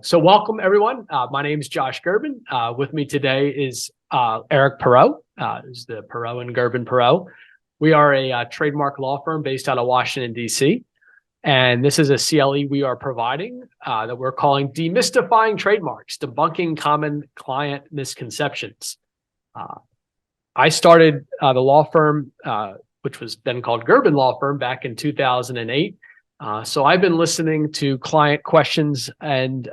So welcome everyone. My name is Josh Gerben. With me today is Eric Perrott, who's the Perrott and Gerben Perrott. We are a trademark law firm based out of Washington, D.C. And this is a CLE we are providing that we're calling Demystifying Trademarks, Debunking Common Client Misconceptions. I started the law firm, which was then called Gerben Law Firm, back in 2008. So I've been listening to client questions and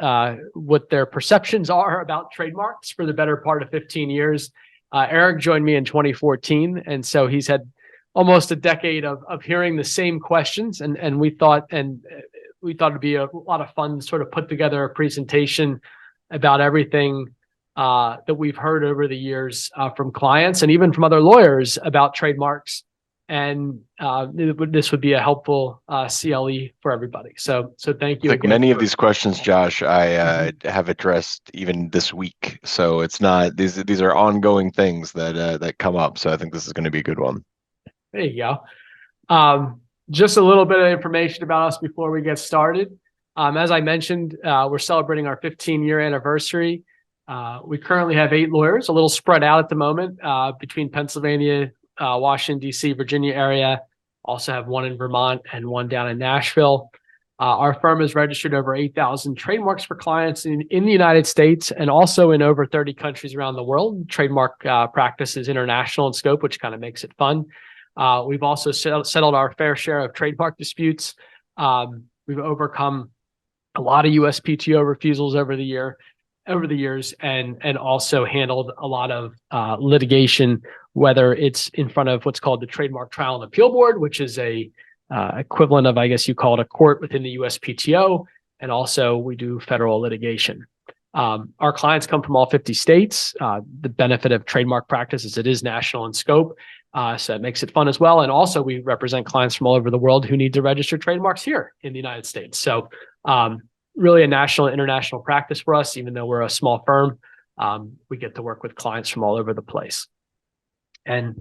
what their perceptions are about trademarks for the better part of 15 years. Eric joined me in 2014, and so he's had almost a decade of hearing the same questions. And we thought it'd be a lot of fun to sort of put together a presentation about everything that we've heard over the years from clients and even from other lawyers about trademarks. And this would be a helpful CLE for everybody. So thank you. Like many of these questions, Josh, I have addressed even this week. So it's not these are ongoing things that come up. So I think this is going to be a good one. There you go. Just a little bit of information about us before we get started. As I mentioned, we're celebrating our 15-year anniversary. We currently have 8 lawyers, a little spread out at the moment between Pennsylvania, Washington, D.C., Virginia area. Also have 1 in Vermont and 1 down in Nashville. Our firm has registered over 8,000 trademarks for clients in the United States and also in over 30 countries around the world. Trademark practice is international in scope, which kind of makes it fun. We've also settled our fair share of trademark disputes. We've overcome a lot of USPTO refusals over the years and also handled a lot of litigation, whether it's in front of what's called the Trademark Trial and Appeal Board, which is a equivalent of, I guess you call it, a court within the USPTO, and also we do federal litigation. Our clients come from all 50 states. The benefit of trademark practice is it is national in scope, so it makes it fun as well. And also we represent clients from all over the world who need to register trademarks here in the United States. So really a national and international practice for us. Even though we're a small firm, we get to work with clients from all over the place. And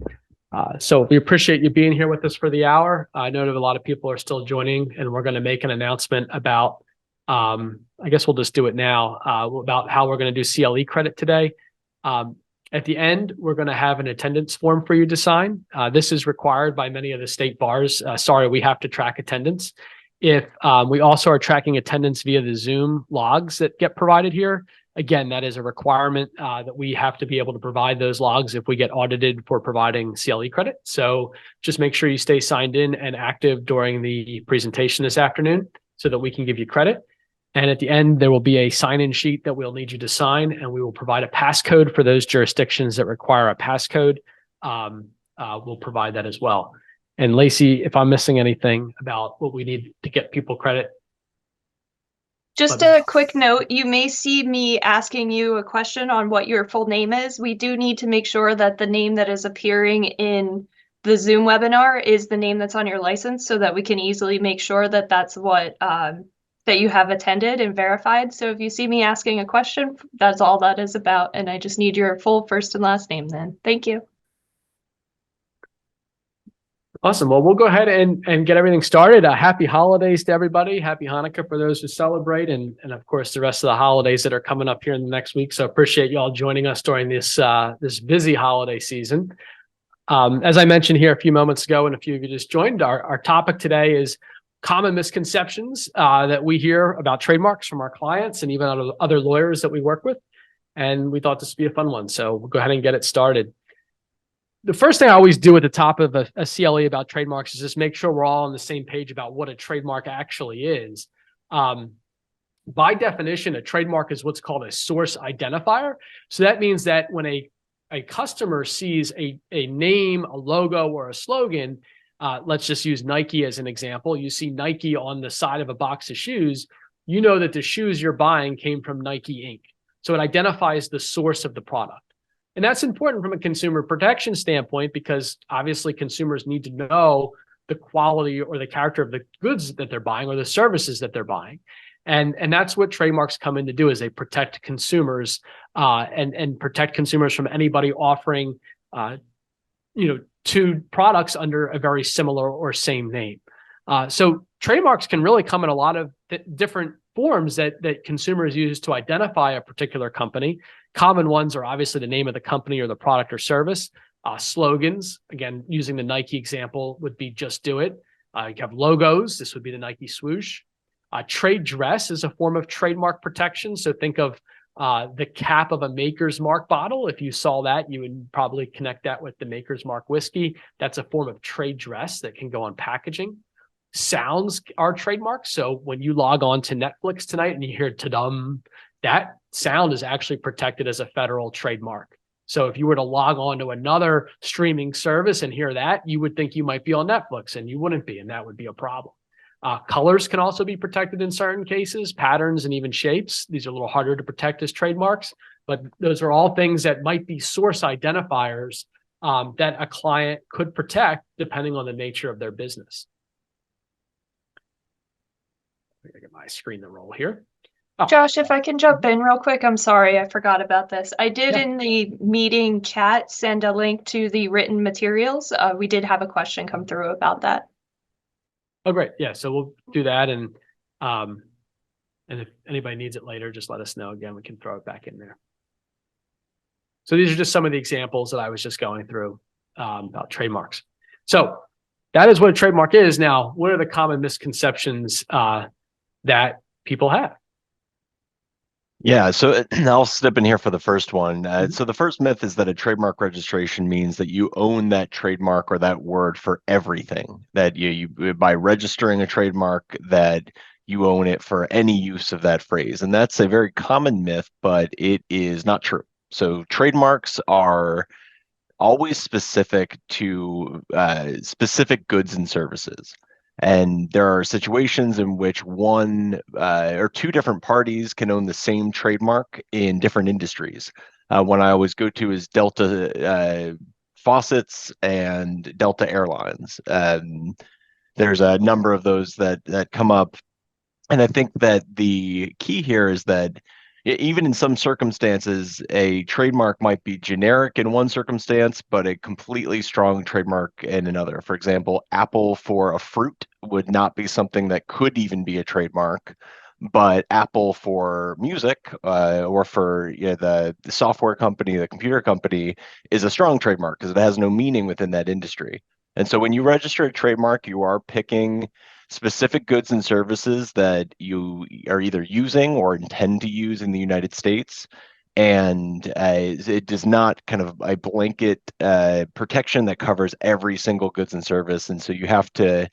so we appreciate you being here with us for the hour. I know that a lot of people are still joining, and we're going to make an announcement about, I guess we'll just do it now, about how we're going to do CLE credit today. At the end, we're going to have an attendance form for you to sign. This is required by many of the state bars. Sorry, we have to track attendance. If we also are tracking attendance via the Zoom logs that get provided here, again, that is a requirement that we have to be able to provide those logs if we get audited for providing CLE credit. So just make sure you stay signed in and active during the presentation this afternoon so that we can give you credit. And at the end, there will be a sign-in sheet that we'll need you to sign, and we will provide a passcode for those jurisdictions that require a passcode. We'll provide that as well. And Lacey, if I'm missing anything about what we need to get people credit. Just a quick note, you may see me asking you a question on what your full name is. We do need to make sure that the name that is appearing in the Zoom webinar is the name that's on your license so that we can easily make sure that that's what that you have attended and verified. So if you see me asking a question, that's all that is about. And I just need your full first and last name then. Thank you. Awesome. Well, we'll go ahead and get everything started. Happy holidays to everybody. Happy Hanukkah for those who celebrate, and of course the rest of the holidays that are coming up here in the next week. So appreciate you all joining us during this this busy holiday season. As I mentioned here a few moments ago, and a few of you just joined, our topic today is common misconceptions that we hear about trademarks from our clients and even out of other lawyers that we work with. And we thought this would be a fun one. So we'll go ahead and get it started. The first thing I always do at the top of a CLE about trademarks is just make sure we're all on the same page about what a trademark actually is. By definition, a trademark is what's called a source identifier. So that means that when a customer sees a name, a logo, or a slogan, let's just use Nike as an example. You see Nike on the side of a box of shoes, you know that the shoes you're buying came from Nike Inc. So it identifies the source of the product. And that's important from a consumer protection standpoint because obviously consumers need to know the quality or the character of the goods that they're buying or the services that they're buying. And that's what trademarks come in to do, is they protect consumers and protect consumers from anybody offering two products under a very similar or same name. So trademarks can really come in a lot of different forms that consumers use to identify a particular company. Common ones are obviously the name of the company or the product or service. Slogans, again, using the Nike example, would be "Just Do It." You have logos. This would be the Nike swoosh. Trade dress is a form of trademark protection. So think of the cap of a Maker's Mark bottle. If you saw that, you would probably connect that with the Maker's Mark whiskey. That's a form of trade dress that can go on packaging. Sounds are trademarks. So when you log on to Netflix tonight and you hear "ta-dum," that sound is actually protected as a federal trademark. So if you were to log on to another streaming service and hear that, you would think you might be on Netflix, and you wouldn't be, and that would be a problem. Colors can also be protected in certain cases, patterns and even shapes. These are a little harder to protect as trademarks, but those are all things that might be source identifiers that a client could protect depending on the nature of their business. Let me get my screen to roll here. Josh, if I can jump in real quick, I'm sorry, I forgot about this. I did Yeah. in the meeting chat send a link to the written materials. We did have a question come through about that. Oh, great. Yeah, so we'll do that. And if anybody needs it later, just let us know. Again, we can throw it back in there. So these are just some of the examples that I was just going through about trademarks. So that is what a trademark is. Now, what are the common misconceptions that people have? Yeah, so I'll step in here for the first one. So the first myth is that a trademark registration means that you own that trademark or that word for everything. That you by registering a trademark, that you own it for any use of that phrase. And that's a very common myth, but it is not true. So trademarks are always specific to specific goods and services. And there are situations in which one or two different parties can own the same trademark in different industries. One I always go to is Delta Faucets and Delta Airlines. There's a number of those that come up. And I think that the key here is that even in some circumstances, a trademark might be generic in one circumstance, but a completely strong trademark in another. For example, Apple for a fruit would not be something that could even be a trademark, but Apple for music or for the software company, the computer company, is a strong trademark because it has no meaning within that industry. And so when you register a trademark, you are picking specific goods and services that you are either using or intend to use in the United States. And it does not kind of a blanket protection that covers every single goods and service. And so you have to,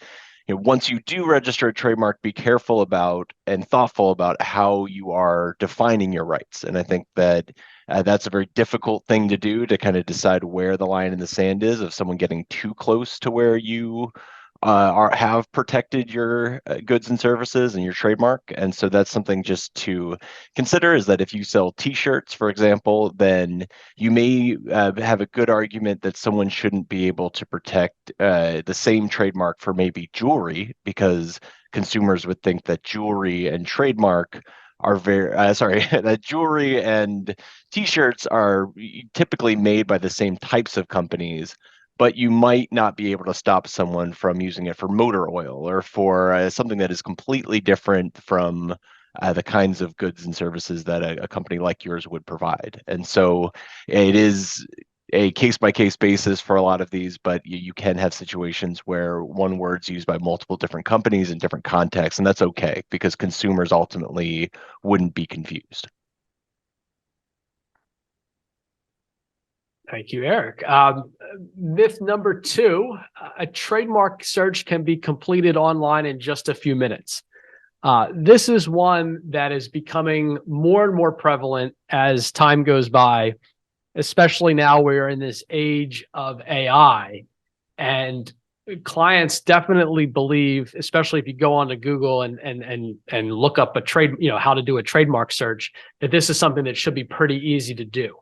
once you do register a trademark, be careful about and thoughtful about how you are defining your rights. And I think that that's a very difficult thing to do, to kind of decide where the line in the sand is of someone getting too close to where you have protected your goods and services and your trademark. And so that's something just to consider, is that if you sell t-shirts, for example, then you may have a good argument that someone shouldn't be able to protect the same trademark for maybe jewelry, because consumers would think that jewelry and trademark are very that jewelry and t-shirts are typically made by the same types of companies, but you might not be able to stop someone from using it for motor oil or for something that is completely different from the kinds of goods and services that a company like yours would provide. And so it is a case-by-case basis for a lot of these, but you can have situations where one word's used by multiple different companies in different contexts, and that's okay because consumers ultimately wouldn't be confused. Thank you, Eric. Myth number 2, a trademark search can be completed online in just a few minutes. This is one that is becoming more and more prevalent as time goes by, especially now we're in this age of AI. And clients definitely believe, especially if you go onto Google and look up how to do a trademark search, that this is something that should be pretty easy to do.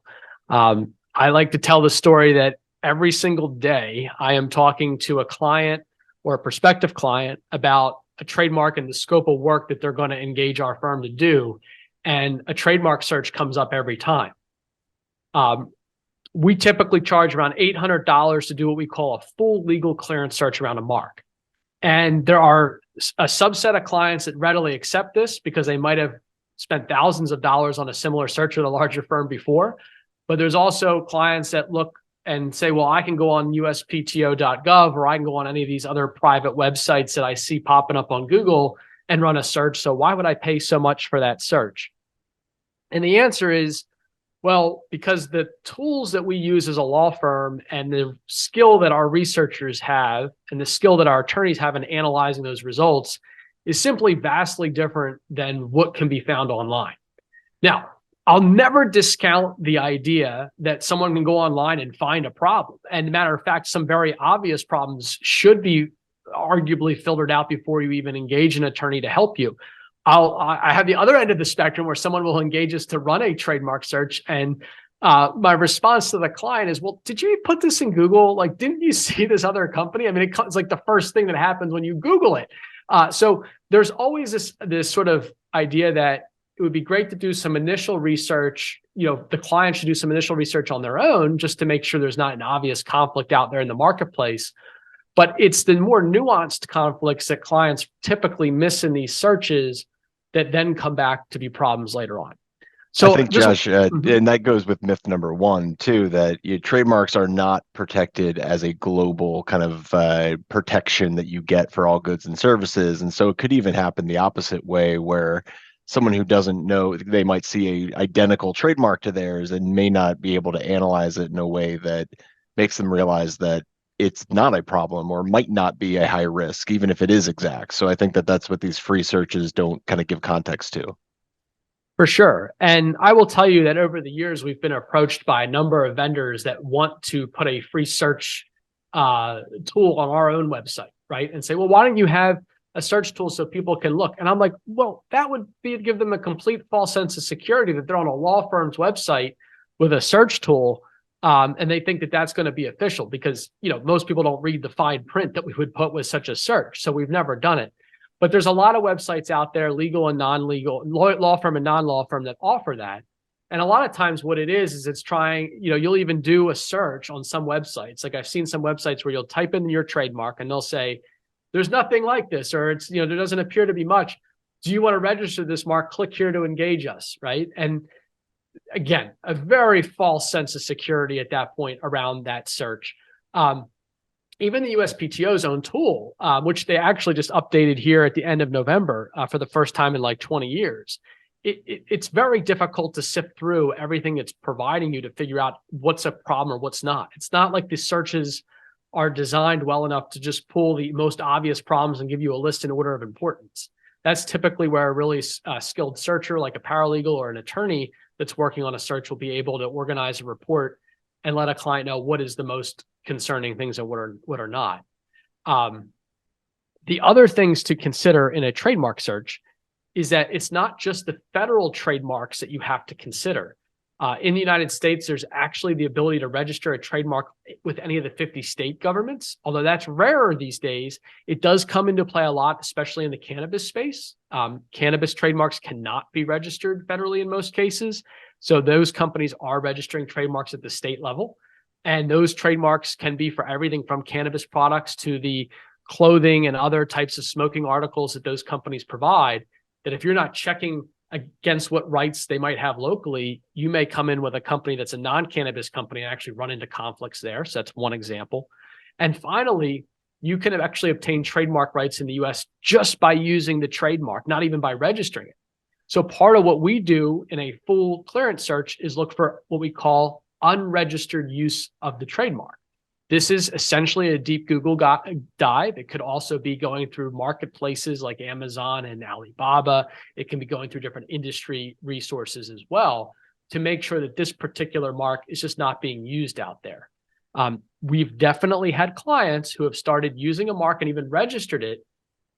I like to tell the story that every single day I am talking to a client or a prospective client about a trademark and the scope of work that they're going to engage our firm to do. And a trademark search comes up every time. We typically charge around $800 to do what we call a full legal clearance search around a mark. And there are a subset of clients that readily accept this because they might have spent thousands of dollars on a similar search with a larger firm before. But there's also clients that look and say, well, I can go on uspto.gov or I can go on any of these other private websites that I see popping up on Google and run a search. So why would I pay so much for that search? And the answer is, well, because the tools that we use as a law firm and the skill that our researchers have and the skill that our attorneys have in analyzing those results is simply vastly different than what can be found online. Now, I'll never discount the idea that someone can go online and find a problem. And matter of fact, some very obvious problems should be arguably filtered out before you even engage an attorney to help you. I have the other end of the spectrum where someone will engage us to run a trademark search. And my response to the client is, well, did you put this in Google? Like, didn't you see this other company? I mean, it's like the first thing that happens when you Google it. So there's always this sort of idea that it would be great to do some initial research. You know, the client should do some initial research on their own just to make sure there's not an obvious conflict out there in the marketplace. But it's the more nuanced conflicts that clients typically miss in these searches that then come back to be problems later on. So I think, Josh, and that goes with myth number one, too, that trademarks are not protected as a global kind of protection that you get for all goods and services. And so it could even happen the opposite way, where someone who doesn't know, they might see a identical trademark to theirs and may not be able to analyze it in a way that makes them realize that it's not a problem or might not be a high risk, even if it is exact. So I think that that's what these free searches don't kind of give context to. For sure. And I will tell you that over the years, we've been approached by a number of vendors that want to put a free search tool on our own website, right? And say, well, why don't you have a search tool so people can look? And I'm like, well, that would give them a complete false sense of security that they're on a law firm's website with a search tool. And they think that that's going to be official because, you know, most people don't read the fine print that we would put with such a search. So we've never done it. But there's a lot of websites out there, legal and non-legal, law firm and non-law firm, that offer that. And a lot of times what it is it's trying, you know, you'll even do a search on some websites. Like I've seen some websites where you'll type in your trademark and they'll say, there's nothing like this, or it's, you know, there doesn't appear to be much. Do you want to register this mark? Click here to engage us, right? And again, a very false sense of security at that point around that search. Even the USPTO's own tool, which they actually just updated here at the end of November for the first time in like 20 years, it's very difficult to sift through everything it's providing you to figure out what's a problem or what's not. It's not like the searches are designed well enough to just pull the most obvious problems and give you a list in order of importance. That's typically where a really skilled searcher, like a paralegal or an attorney that's working on a search, will be able to organize a report and let a client know what is the most concerning things and what are not. The other things to consider in a trademark search is that it's not just the federal trademarks that you have to consider. In the United States, there's actually the ability to register a trademark with any of the 50 state governments. Although that's rarer these days, it does come into play a lot, especially in the cannabis space. Cannabis trademarks cannot be registered federally in most cases. So those companies are registering trademarks at the state level. And those trademarks can be for everything from cannabis products to the clothing and other types of smoking articles that those companies provide, that if you're not checking against what rights they might have locally, you may come in with a company that's a non-cannabis company and actually run into conflicts there. So that's one example. And finally, you can actually obtain trademark rights in the US just by using the trademark, not even by registering it. So part of what we do in a full clearance search is look for what we call unregistered use of the trademark. This is essentially a deep Google dive. It could also be going through marketplaces like Amazon and Alibaba. It can be going through different industry resources as well to make sure that this particular mark is just not being used out there. We've definitely had clients who have started using a mark and even registered it.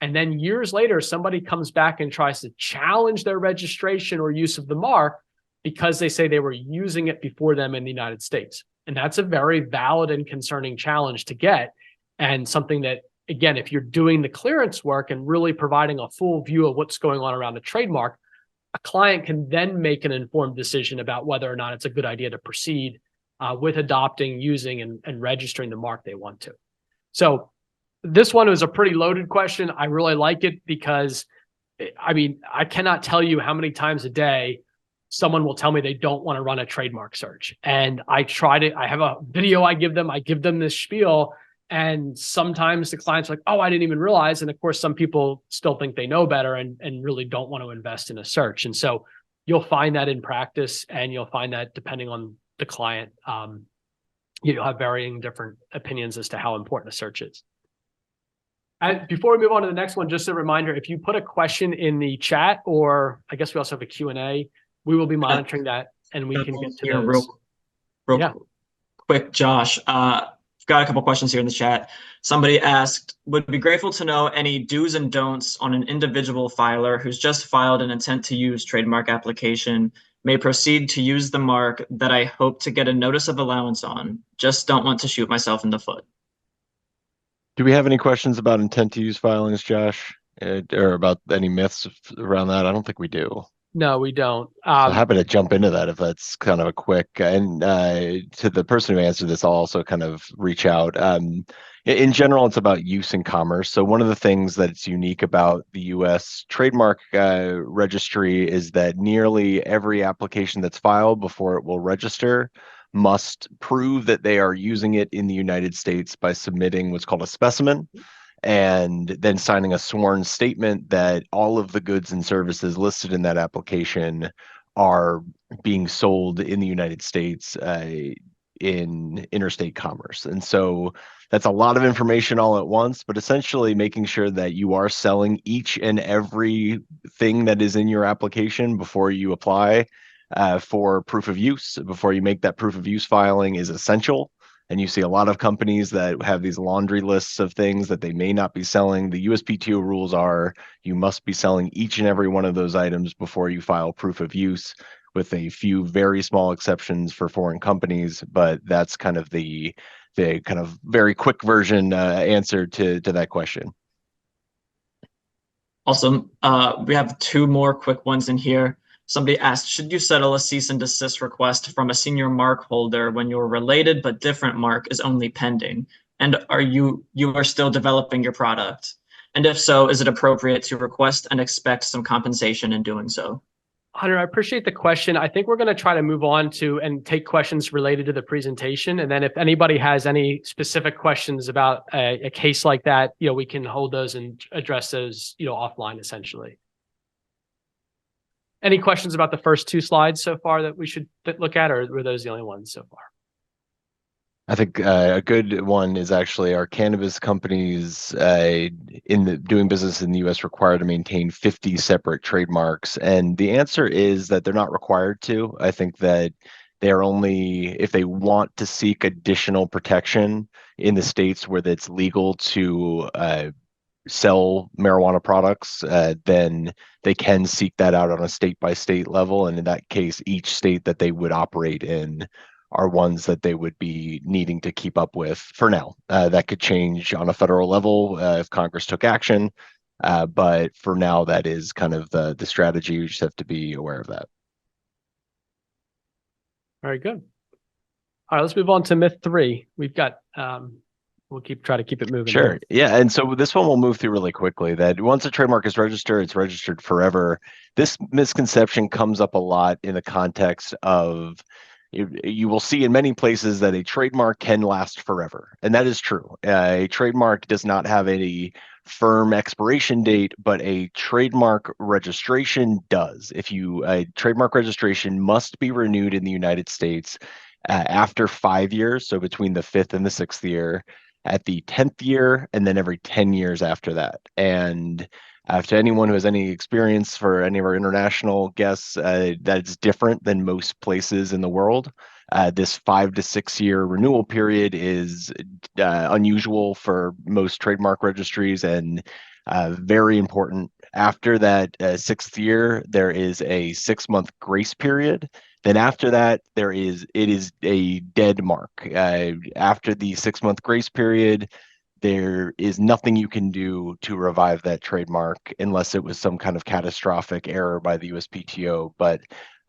And then years later, somebody comes back and tries to challenge their registration or use of the mark because they say they were using it before them in the United States. And that's a very valid and concerning challenge to get. And something that, again, if you're doing the clearance work and really providing a full view of what's going on around the trademark, a client can then make an informed decision about whether or not it's a good idea to proceed with adopting, using, and registering the mark they want to. So This one was a pretty loaded question. I really like it because, I mean, I cannot tell you how many times a day someone will tell me they don't want to run a trademark search. And I have a video I give them this spiel. And sometimes the clients are like, oh, I didn't even realize. And of course, some people still think they know better and really don't want to invest in a search. And so you'll find that in practice, and you'll find that depending on the client, you'll have varying different opinions as to how important a search is. And before we move on to the next one, just a reminder, if you put a question in the chat, or I guess we also have a Q&A, we will be monitoring that, and we can get to those. Real quick, Josh. Got a couple questions here in the chat. Somebody asked, would be grateful to know any do's and don'ts on an individual filer who's just filed an intent to use trademark application, may proceed to use the mark that I hope to get a notice of allowance on. Just don't want to shoot myself in the foot. Do we have any questions about intent to use filings, Josh? Or about any myths around that? I don't think we do. No, we don't. So happy to jump into that if that's kind of a quick. And to the person who answered this, I'll also kind of reach out. In general, it's about use in commerce. So one of the things that's unique about the U.S. trademark registry is that nearly every application that's filed before it will register must prove that they are using it in the United States by submitting what's called a specimen, and then signing a sworn statement that all of the goods and services listed in that application are being sold in the United States in interstate commerce. And so that's a lot of information all at once, but essentially making sure that you are selling each and every thing that is in your application before you apply for proof of use, before you make that proof of use filing, is essential. And you see a lot of companies that have these laundry lists of things that they may not be selling. The USPTO rules are you must be selling each and every one of those items before you file proof of use, with a few very small exceptions for foreign companies. But that's kind of the kind of very quick version answer to that question. Awesome. We have two more quick ones in here. Somebody asked, should you settle a cease and desist request from a senior mark holder when your related but different mark is only pending? And you are still developing your product? And if so, is it appropriate to request and expect some compensation in doing so? Hunter, I appreciate the question. I think we're going to try to move on to and take questions related to the presentation. And then if anybody has any specific questions about a case like that, we can hold those and address those, offline essentially. Any questions about the first two slides so far that we should look at, or were those the only ones so far? I think a good one is actually, are cannabis companies doing business in the U.S. required to maintain 50 separate trademarks? And the answer is that they're not required to. I think that they're only, if they want to seek additional protection in the states where it's legal to sell marijuana products, then they can seek that out on a state-by-state level. And in that case, each state that they would operate in are ones that they would be needing to keep up with for now. That could change on a federal level if Congress took action. But for now, that is kind of the strategy. You just have to be aware of that. Very good. All right, let's move on to myth 3. We've got we'll try to keep it moving. Sure. Yeah. And so this one we'll move through really quickly, that once a trademark is registered, it's registered forever. This misconception comes up a lot in the context of, you will see in many places that a trademark can last forever. And that is true. A trademark does not have any firm expiration date, but a trademark registration does. A trademark registration must be renewed in the United States after 5 years, so between the 5th and the 6th year, at the 10th year, and then every 10 years after that. And to anyone who has any experience, for any of our international guests, that's different than most places in the world. This 5 to 6 year renewal period is unusual for most trademark registries, and very important. After that 6th year, there is a 6-month grace period. Then after that, it is a dead mark. After the 6-month grace period, there is nothing you can do to revive that trademark unless it was some kind of catastrophic error by the USPTO. But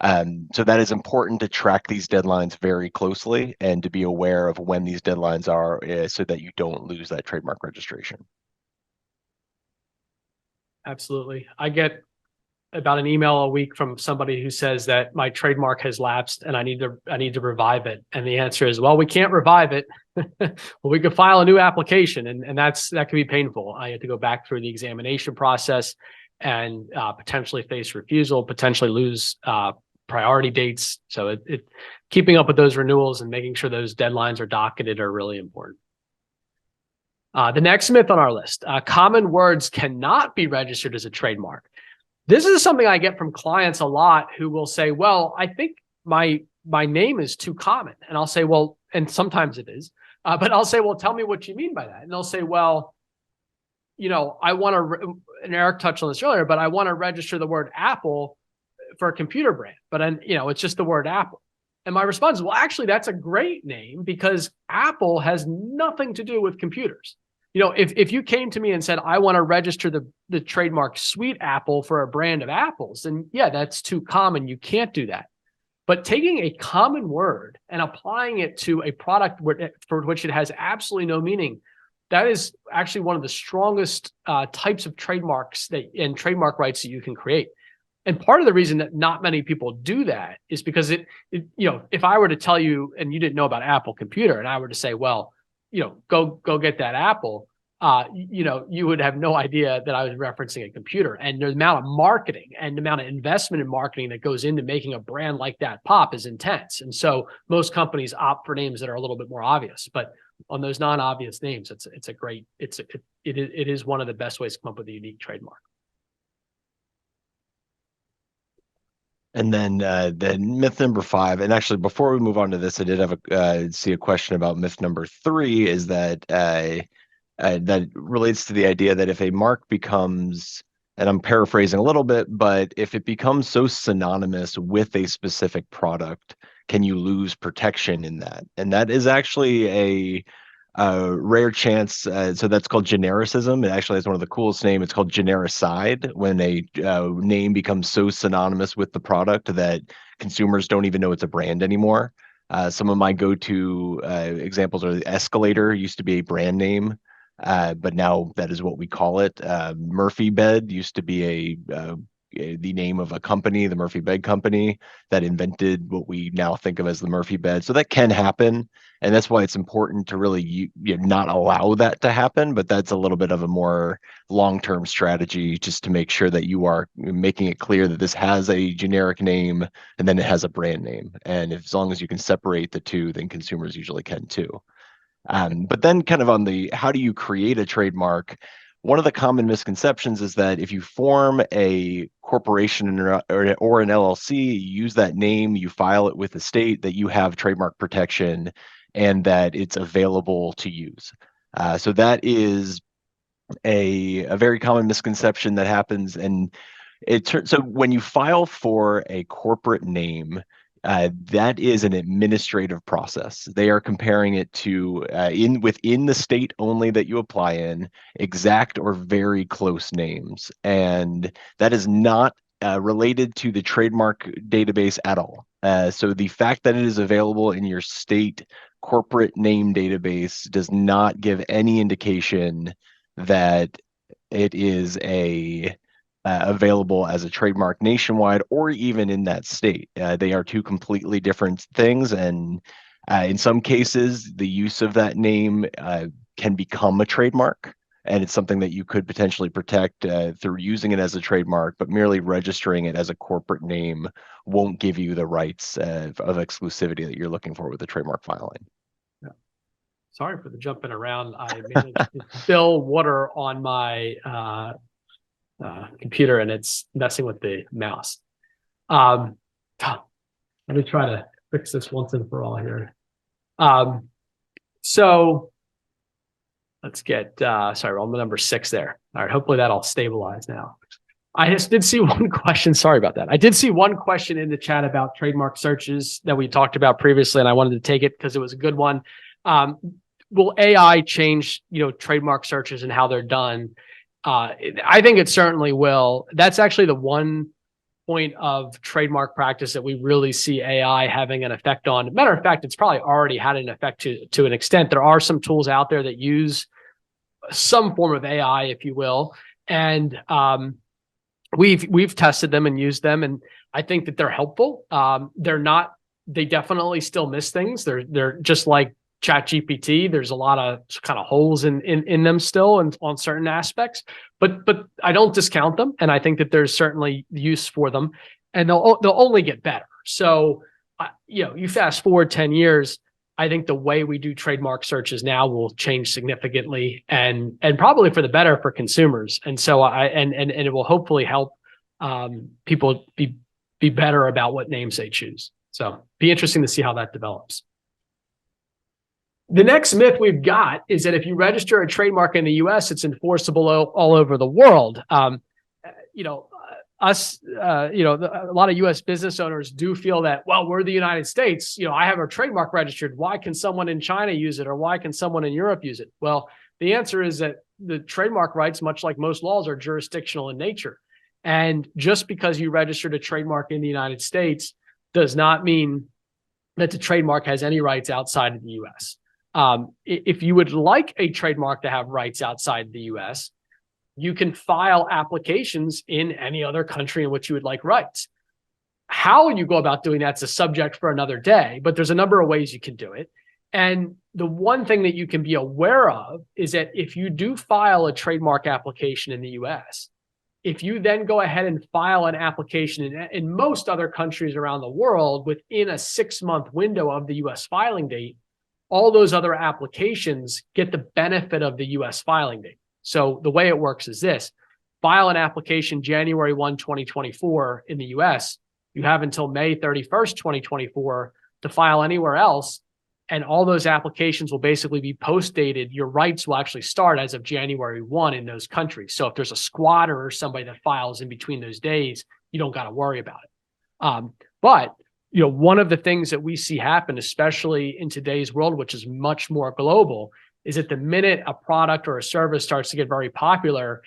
So that is important to track these deadlines very closely and to be aware of when these deadlines are so that you don't lose that trademark registration. Absolutely. I get about an email a week from somebody who says that my trademark has lapsed and I need to revive it. And the answer is, well, we can't revive it. Well, we could file a new application, and that can be painful. I have to go back through the examination process and potentially face refusal, potentially lose priority dates. So keeping up with those renewals and making sure those deadlines are docketed are really important. The next myth on our list, common words cannot be registered as a trademark. This is something I get from clients a lot who will say, well, I think my name is too common. And I'll say, well, and sometimes it is, but I'll say, well, tell me what you mean by that. And they'll say, well, I want to, and Eric touched on this earlier, but I want to register the word Apple for a computer brand, but it's just the word Apple. And my response is, well, actually, that's a great name because Apple has nothing to do with computers. If you came to me and said, I want to register the trademark Sweet Apple for a brand of apples, then yeah, that's too common. You can't do that. But taking a common word and applying it to a product for which it has absolutely no meaning, that is actually one of the strongest types of trademarks and trademark rights that you can create. And part of the reason that not many people do that is because if I were to tell you and you didn't know about Apple Computer and I were to say, well, go get that Apple, you would have no idea that I was referencing a computer. And the amount of marketing and the amount of investment in marketing that goes into making a brand like that pop is intense. And so most companies opt for names that are a little bit more obvious, but on those non-obvious names, it is one of the best ways to come up with a unique trademark. And then myth number 5, and actually before we move on to this, I did have see a question about myth number 3, is that that relates to the idea that if a mark becomes, and I'm paraphrasing a little bit, but if it becomes so synonymous with a specific product, can you lose protection in that? And that is actually a rare chance. So that's called genericism. It actually has one of the coolest names. It's called genericide, when a name becomes so synonymous with the product that consumers don't even know it's a brand anymore. Some of my go-to examples are the Escalator used to be a brand name, but now that is what we call it. Murphy Bed used to be the name of a company, the Murphy Bed Company, that invented what we now think of as the Murphy Bed. So that can happen, and that's why it's important to really not allow that to happen. But that's a little bit of a more long-term strategy, just to make sure that you are making it clear that this has a generic name and then it has a brand name. And as long as you can separate the two, then consumers usually can too. But then kind of on the how do you create a trademark, one of the common misconceptions is that if you form a corporation or an LLC, you use that name, you file it with the state, that you have trademark protection and that it's available to use. So that is a very common misconception that happens. And so when you file for a corporate name, that is an administrative process. They are comparing it to within the state only that you apply in, exact or very close names, and that is not related to the trademark database at all. So the fact that it is available in your state corporate name database does not give any indication that it is available as a trademark nationwide or even in that state. They are two completely different things, and in some cases, the use of that name can become a trademark, and it's something that you could potentially protect through using it as a trademark, but merely registering it as a corporate name won't give you the rights of exclusivity that you're looking for with the trademark filing. Yeah. Sorry for the jumping around. I managed to spill water on my computer and it's messing with the mouse. Let me try to fix this once and for all here. So let's get, sorry, we're on number 6 there. All right, hopefully that'll stabilize now. I just did see one question. Sorry about that. I did see one question in the chat about trademark searches that we talked about previously, and I wanted to take it because it was a good one. Will AI change, trademark searches and how they're done? I think it certainly will. That's actually the one point of trademark practice that we really see AI having an effect on. Matter of fact, it's probably already had an effect to an extent. There are some tools out there that use some form of AI, if you will, and we've tested them and used them, and I think that they're helpful. They definitely still miss things. They're just like ChatGPT. There's a lot of kind of holes in them still, and on certain aspects. But I don't discount them, and I think that there's certainly use for them, and they'll only get better. So, you fast forward 10 years. I think the way we do trademark searches now will change significantly, and probably for the better for consumers. And so and it will hopefully help people be better about what names they choose. So be interesting to see how that develops. The next myth we've got is that if you register a trademark in the US, it's enforceable all over the world. A lot of US business owners do feel that, well, we're the United States, I have a trademark registered. Why can someone in China use it? Or why can someone in Europe use it? Well, the answer is that the trademark rights, much like most laws, are jurisdictional in nature. And just because you registered a trademark in the United States does not mean that the trademark has any rights outside of the US. If you would like a trademark to have rights outside the US, you can file applications in any other country in which you would like rights. How you go about doing that's a subject for another day, but there's a number of ways you can do it. And the one thing that you can be aware of is that if you do file a trademark application in the US, if you then go ahead and file an application in most other countries around the world within a 6-month window of the US filing date, all those other applications get the benefit of the US filing date. So the way it works is this: file an application January 1, 2024 in the US. You have until May 31st, 2024 to file anywhere else. And all those applications will basically be post-dated. Your rights will actually start as of January 1 in those countries. So if there's a squatter or somebody that files in between those days, you don't got to worry about it. But one of the things that we see happen, especially in today's world, which is much more global, is that the minute a product or a service starts to get very popular,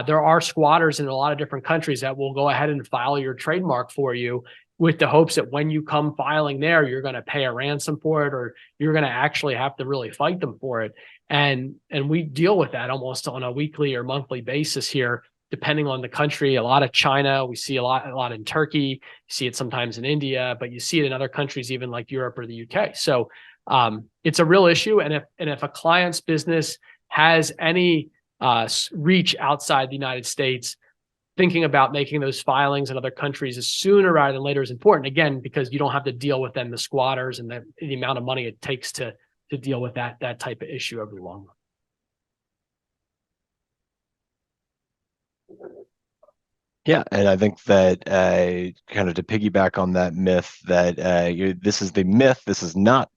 there are squatters in a lot of different countries that will go ahead and file your trademark for you, with the hopes that when you come filing there, you're going to pay a ransom for it, or you're going to actually have to really fight them for it. And we deal with that almost on a weekly or monthly basis here, depending on the country. A lot of China, we see a lot in Turkey, you see it sometimes in India, but you see it in other countries, even like Europe or the UK. So it's a real issue. And if a client's business has any reach outside the United States, thinking about making those filings in other countries as sooner rather than later is important. Again, because you don't have to deal with the squatters and the amount of money it takes to deal with that type of issue over the long run. Yeah, and I think that kind of to piggyback on that myth that this is the myth, this is not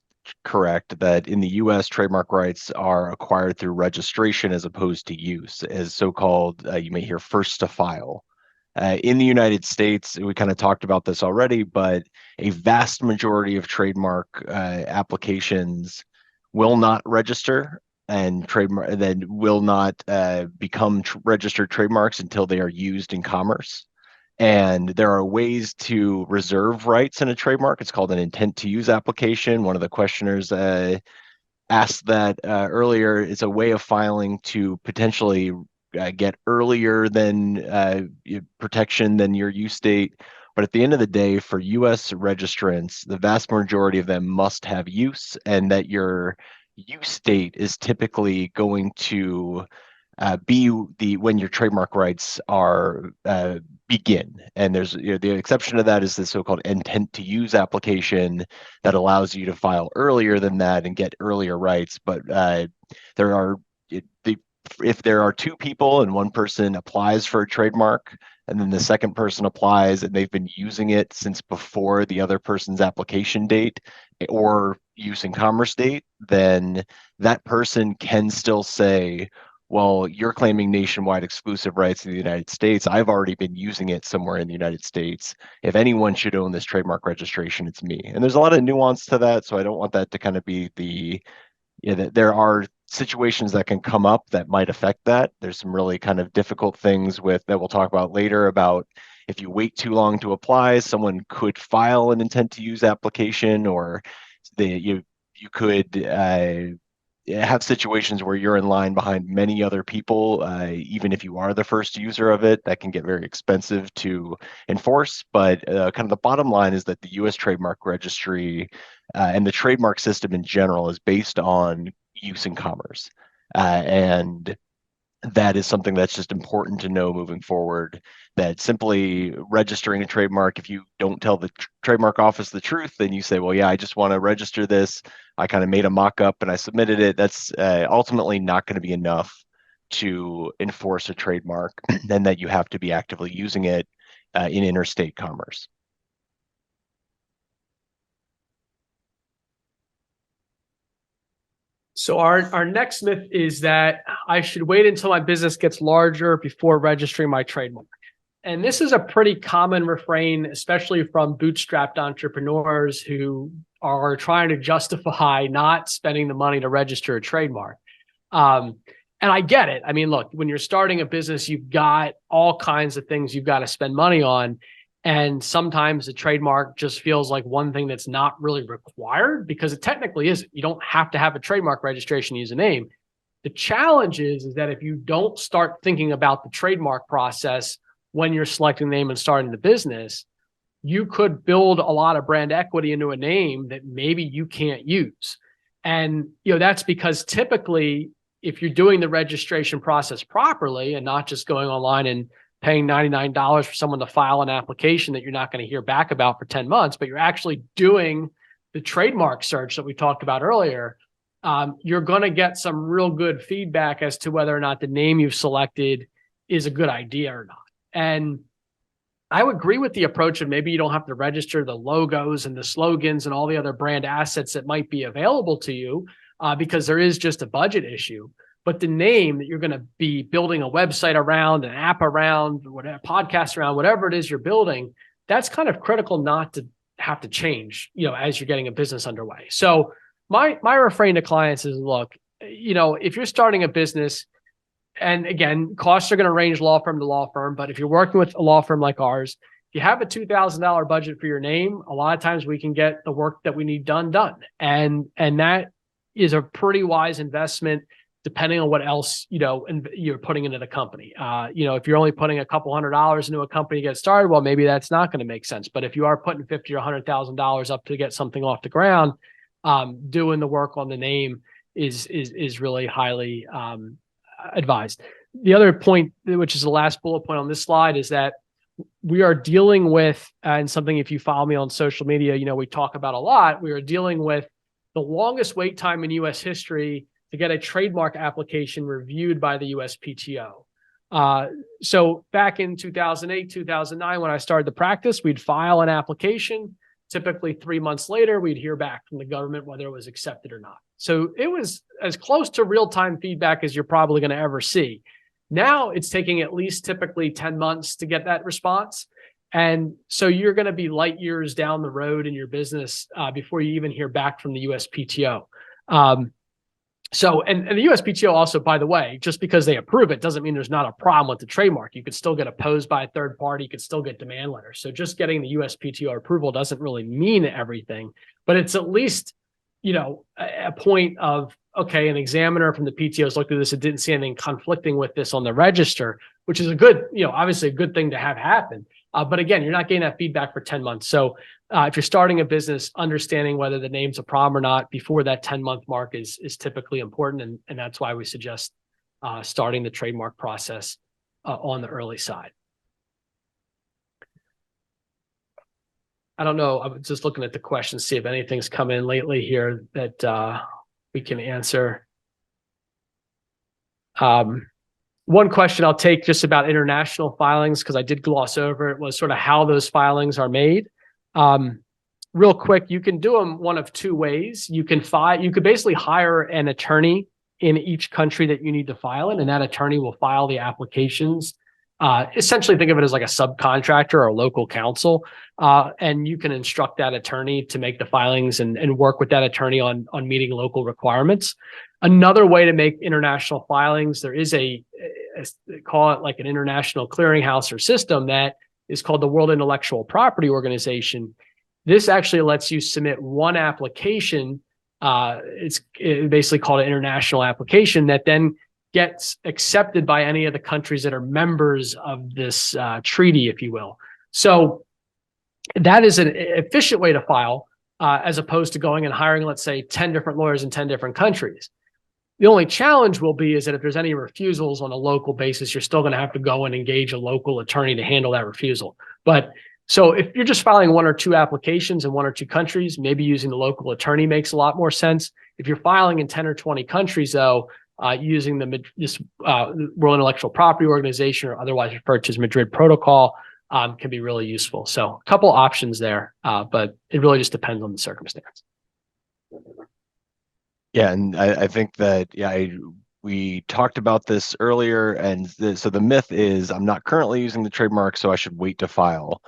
correct, that in the US trademark rights are acquired through registration as opposed to use, as so-called, you may hear first to file. In the United States, we kind of talked about this already, but a vast majority of trademark applications will not register and then will not become registered trademarks until they are used in commerce. And there are ways to reserve rights in a trademark. It's called an intent to use application. One of the questioners asked that earlier. It's a way of filing to potentially get earlier than protection than your use date. But at the end of the day, for US registrants, the vast majority of them must have use, and that your use date is typically going to be when your trademark rights are begin. And there's the exception to that is the so-called intent to use application that allows you to file earlier than that and get earlier rights. But if there are two people and one person applies for a trademark and then the second person applies and they've been using it since before the other person's application date or use in commerce date, then that person can still say, well, you're claiming nationwide exclusive rights in the United States. I've already been using it somewhere in the United States. If anyone should own this trademark registration, it's me. And there's a lot of nuance to that, so I don't want that to kind of be that there are situations that can come up that might affect that. There's some really kind of difficult things that we'll talk about later about if you wait too long to apply, someone could file an intent to use application, or you could have situations where you're in line behind many other people, even if you are the first user of it. That can get very expensive to enforce. But kind of the bottom line is that the U.S. Trademark Registry and the trademark system in general is based on use in commerce. And that is something that's just important to know moving forward, that simply registering a trademark, if you don't tell the trademark office the truth, then you say, well, yeah, I just want to register this. I kind of made a mock-up and I submitted it. That's ultimately not going to be enough to enforce a trademark, then that you have to be actively using it in interstate commerce. So our next myth is that I should wait until my business gets larger before registering my trademark. And this is a pretty common refrain, especially from bootstrapped entrepreneurs who are trying to justify not spending the money to register a trademark. And I get it. I mean, look, when you're starting a business, you've got all kinds of things you've got to spend money on. And sometimes the trademark just feels like one thing that's not really required, because it technically isn't. You don't have to have a trademark registration to use a name. The challenge is that if you don't start thinking about the trademark process when you're selecting the name and starting the business, you could build a lot of brand equity into a name that maybe you can't use. And that's because typically, if you're doing the registration process properly and not just going online and paying $99 for someone to file an application that you're not going to hear back about for 10 months, but you're actually doing the trademark search that we talked about earlier, you're going to get some real good feedback as to whether or not the name you've selected is a good idea or not. And I would agree with the approach of maybe you don't have to register the logos and the slogans and all the other brand assets that might be available to you, because there is just a budget issue. But the name that you're going to be building a website around, an app around, whatever, podcast around, whatever it is you're building, that's kind of critical not to have to change, as you're getting a business underway. So my refrain to clients is, look, if you're starting a business, and again, costs are going to range law firm to law firm, but if you're working with a law firm like ours, if you have a $2,000 budget for your name, a lot of times we can get the work that we need done. And that is a pretty wise investment, depending on what else, you're putting into the company. If you're only putting a couple $100s into a company to get started, well, maybe that's not going to make sense. But if you are putting $50,000 or $100,000 up to get something off the ground, doing the work on the name is really highly advised. The other point, which is the last bullet point on this slide, is that we are dealing with, and something if you follow me on social media, we talk about a lot, we are dealing with the longest wait time in U.S. history to get a trademark application reviewed by the USPTO. So back in 2008, 2009, when I started the practice, we'd file an application. Typically 3 months later, we'd hear back from the government whether it was accepted or not. So it was as close to real-time feedback as you're probably going to ever see. Now it's taking at least typically 10 months to get that response. And so you're going to be light years down the road in your business before you even hear back from the USPTO. So, and the USPTO also, by the way, just because they approve it doesn't mean there's not a problem with the trademark. You could still get opposed by a third party. You could still get demand letters. So just getting the USPTO approval doesn't really mean everything, but it's at least, a point of, okay, an examiner from the PTO has looked at this and didn't see anything conflicting with this on the register, which is a good, obviously a good thing to have happen. But again, you're not getting that feedback for 10 months. So if you're starting a business, understanding whether the name's a problem or not before that 10-month mark is typically important. And that's why we suggest starting the trademark process on the early side. I don't know. I'm just looking at the questions, see if anything's come in lately here that we can answer. One question I'll take just about international filings, because I did gloss over it, was sort of how those filings are made. Real quick, you can do them one of two ways. You could basically hire an attorney in each country that you need to file in, and that attorney will file the applications. Essentially think of it as like a subcontractor or a local counsel. And you can instruct that attorney to make the filings and work with that attorney on meeting local requirements. Another way to make international filings, there is call it like an international clearinghouse or system that is called the World Intellectual Property Organization. This actually lets you submit one application. It's basically called an international application that then gets accepted by any of the countries that are members of this treaty, if you will. So that is an efficient way to file, as opposed to going and hiring, let's say, 10 different lawyers in 10 different countries. The only challenge will be is that if there's any refusals on a local basis, you're still going to have to go and engage a local attorney to handle that refusal. But so if you're just filing one or two applications in one or two countries, maybe using the local attorney makes a lot more sense. If you're filing in 10 or 20 countries, though, using this World Intellectual Property Organization, or otherwise referred to as Madrid Protocol, can be really useful. So a couple options there, but it really just depends on the circumstance. Yeah, and I think that, we talked about this earlier, and so the myth is I'm not currently using the trademark, so I should wait to file.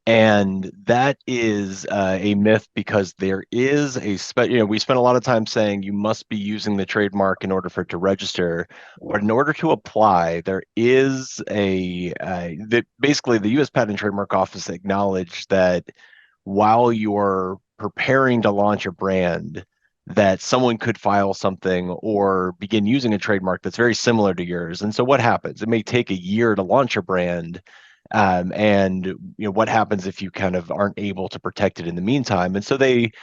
And that is a myth, because there is we spent a lot of time saying you must be using the trademark in order for it to register, but in order to apply, there is basically the U.S. Patent and Trademark Office acknowledged that while you're preparing to launch a brand, that someone could file something or begin using a trademark that's very similar to yours. And so what happens? It may take a year to launch a brand. And what happens if you kind of aren't able to protect it in the meantime? And so they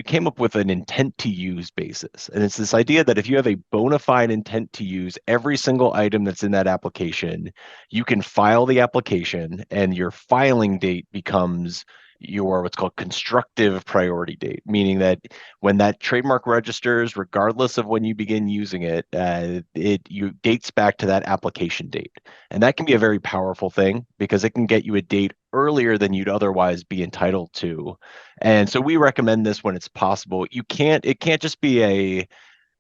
came up with an intent to use basis. And it's this idea that if you have a bona fide intent to use every single item that's in that application, you can file the application, and your filing date becomes your what's called constructive priority date, meaning that when that trademark registers, regardless of when you begin using it, it dates back to that application date. And that can be a very powerful thing, because it can get you a date earlier than you'd otherwise be entitled to. And so we recommend this when it's possible. It can't just be a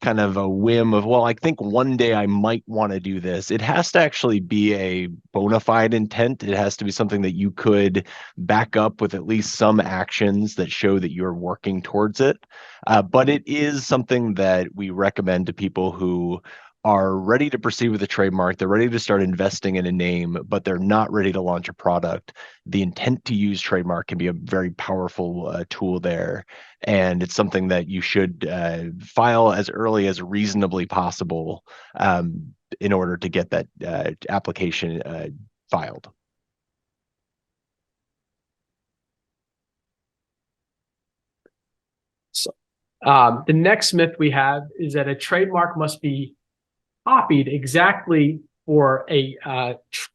kind of a whim of, well, I think one day I might want to do this. It has to actually be a bona fide intent. It has to be something that you could back up with at least some actions that show that you're working towards it. But it is something that we recommend to people who are ready to proceed with a trademark. They're ready to start investing in a name, but they're not ready to launch a product. The intent to use trademark can be a very powerful tool there. And it's something that you should file as early as reasonably possible in order to get that application filed. So the next myth we have is that a trademark must be copied exactly for a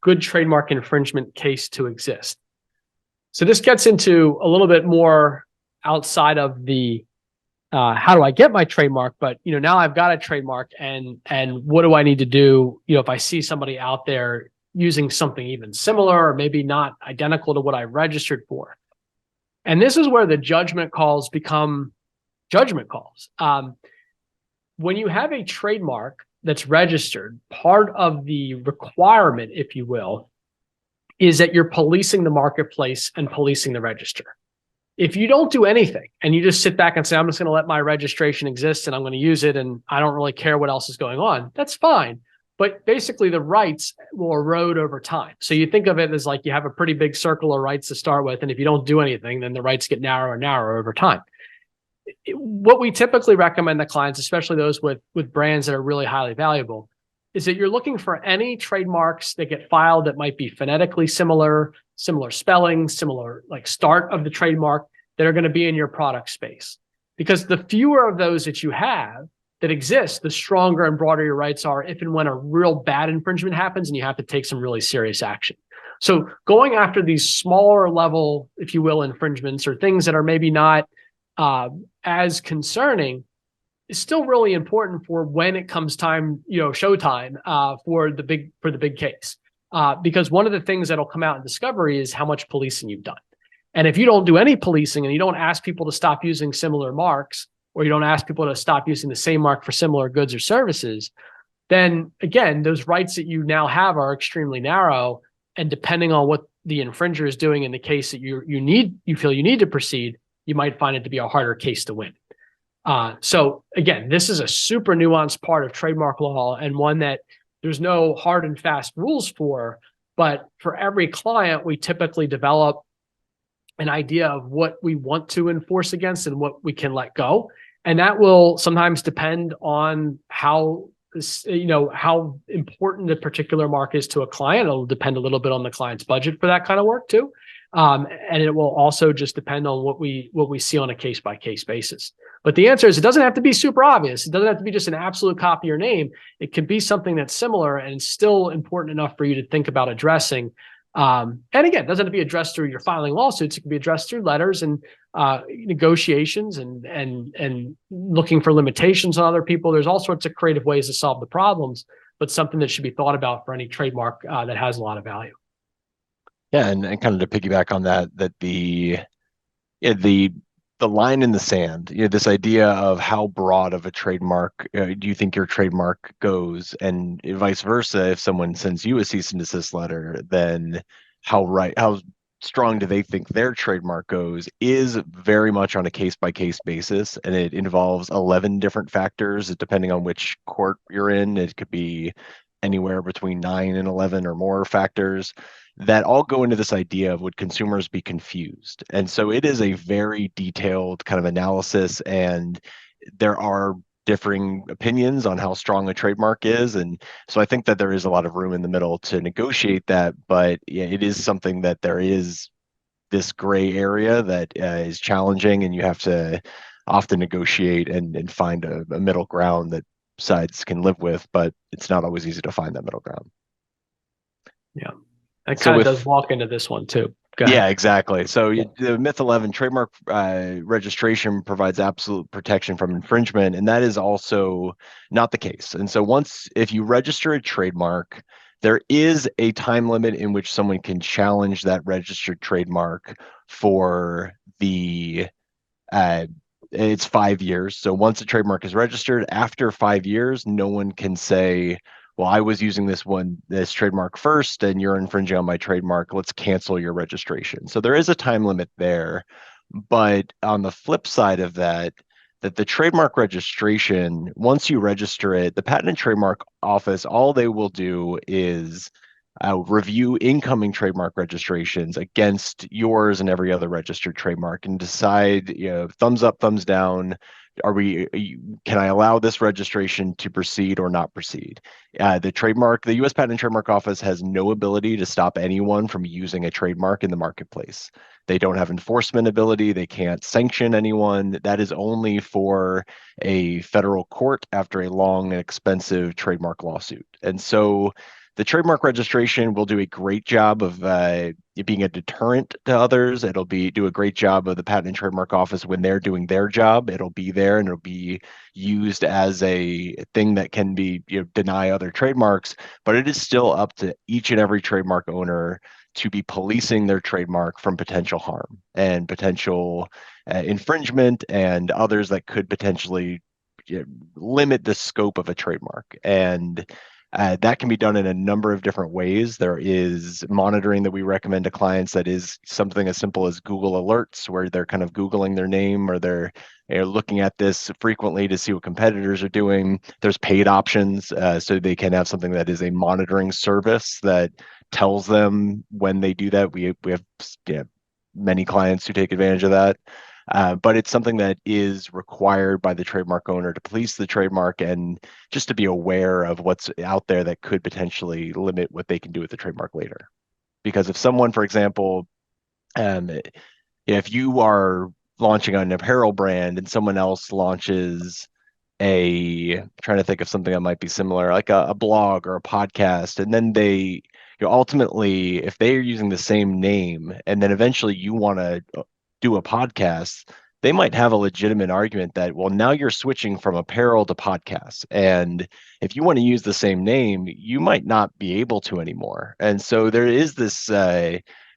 good trademark infringement case to exist. So this gets into a little bit more outside of the how do I get my trademark, but now I've got a trademark, and what do I need to do if I see somebody out there using something even similar or maybe not identical to what I registered for. And this is where the judgment calls become judgment calls. When you have a trademark that's registered, part of the requirement, if you will, is that you're policing the marketplace and policing the register. If you don't do anything and you just sit back and say, I'm just going to let my registration exist and I'm going to use it and I don't really care what else is going on, that's fine. But basically the rights will erode over time. So you think of it as like you have a pretty big circle of rights to start with. And if you don't do anything, then the rights get narrower and narrower over time. What we typically recommend to clients, especially those with brands that are really highly valuable, is that you're looking for any trademarks that get filed that might be phonetically similar spelling, similar like start of the trademark, that are going to be in your product space. Because the fewer of those that you have that exist, the stronger and broader your rights are if and when a real bad infringement happens and you have to take some really serious action. So going after these smaller level, if you will, infringements or things that are maybe not as concerning is still really important for when it comes time, showtime for the big case. Because one of the things that'll come out in discovery is how much policing you've done. And if you don't do any policing and you don't ask people to stop using similar marks, or you don't ask people to stop using the same mark for similar goods or services, then again, those rights that you now have are extremely narrow. And depending on what the infringer is doing in the case that you feel you need to proceed, you might find it to be a harder case to win. So again, this is a super nuanced part of trademark law and one that there's no hard and fast rules for, But for every client, we typically develop an idea of what we want to enforce against and what we can let go. And that will sometimes depend on how how important the particular mark is to a client. It'll depend a little bit on the client's budget for that kind of work too. And it will also just depend on what we see on a case by case basis. But the answer is, it doesn't have to be super obvious. It doesn't have to be just an absolute copy of your name. It can be something that's similar and still important enough for you to think about addressing. And again, it doesn't have to be addressed through your filing lawsuits. It can be addressed through letters and negotiations and looking for limitations on other people. There's all sorts of creative ways to solve the problems, but something that should be thought about for any trademark that has a lot of value. Yeah, and kind of to piggyback on that, the line in the sand, this idea of how broad of a trademark do you think your trademark goes, and vice versa. If someone sends you a cease and desist letter, then how strong do they think their trademark goes, is very much on a case by case basis, and it involves 11 different factors depending on which court you're in. It could be anywhere between 9 and 11 or more factors that all go into this idea of, would consumers be confused? And so it is a very detailed kind of analysis, and there are differing opinions on how strong a trademark is. And so I think that there is a lot of room in the middle to negotiate that, but yeah, it is something that there is this gray area that is challenging, and you have to often negotiate and find a middle ground that sides can live with, but it's not always easy to find that middle ground. Yeah. That kind of does walk into this one too. Yeah, exactly. So the Myth 11 trademark registration provides absolute protection from infringement, and that is also not the case. And so if you register a trademark, there is a time limit in which someone can challenge that registered trademark for it's 5 years. So once a trademark is registered, after 5 years, no one can say, well, I was using this trademark first and you're infringing on my trademark, let's cancel your registration. So there is a time limit there. But on the flip side of that the trademark registration, once you register it, the Patent and Trademark Office, all they will do is review incoming trademark registrations against yours and every other registered trademark and decide, thumbs up, thumbs down, can I allow this registration to proceed or not proceed? The U.S. Patent and Trademark Office has no ability to stop anyone from using a trademark in the marketplace. They don't have enforcement ability. They can't sanction anyone. That is only for a federal court after a long and expensive trademark lawsuit. And so the trademark registration will do a great job of being a deterrent to others. It'll do a great job of the Patent and Trademark Office when they're doing their job. It'll be there and it'll be used as a thing that can be deny other trademarks. But it is still up to each and every trademark owner to be policing their trademark from potential harm and potential infringement and others that could potentially limit the scope of a trademark. And that can be done in a number of different ways. There is monitoring that we recommend to clients that is something as simple as Google Alerts, where they're kind of Googling their name or they're looking at this frequently to see what competitors are doing. There's paid options, so they can have something that is a monitoring service that tells them when they do that. We have many clients who take advantage of that. But it's something that is required by the trademark owner to police the trademark and just to be aware of what's out there that could potentially limit what they can do with the trademark later. Because if someone, for example, if you are launching an apparel brand and someone else launches I'm trying to think of something that might be similar, like a blog or a podcast, and then they ultimately, if they are using the same name and then eventually you want to do a podcast, they might have a legitimate argument that, well, now you're switching from apparel to podcasts. And if you want to use the same name, you might not be able to anymore. And so there is this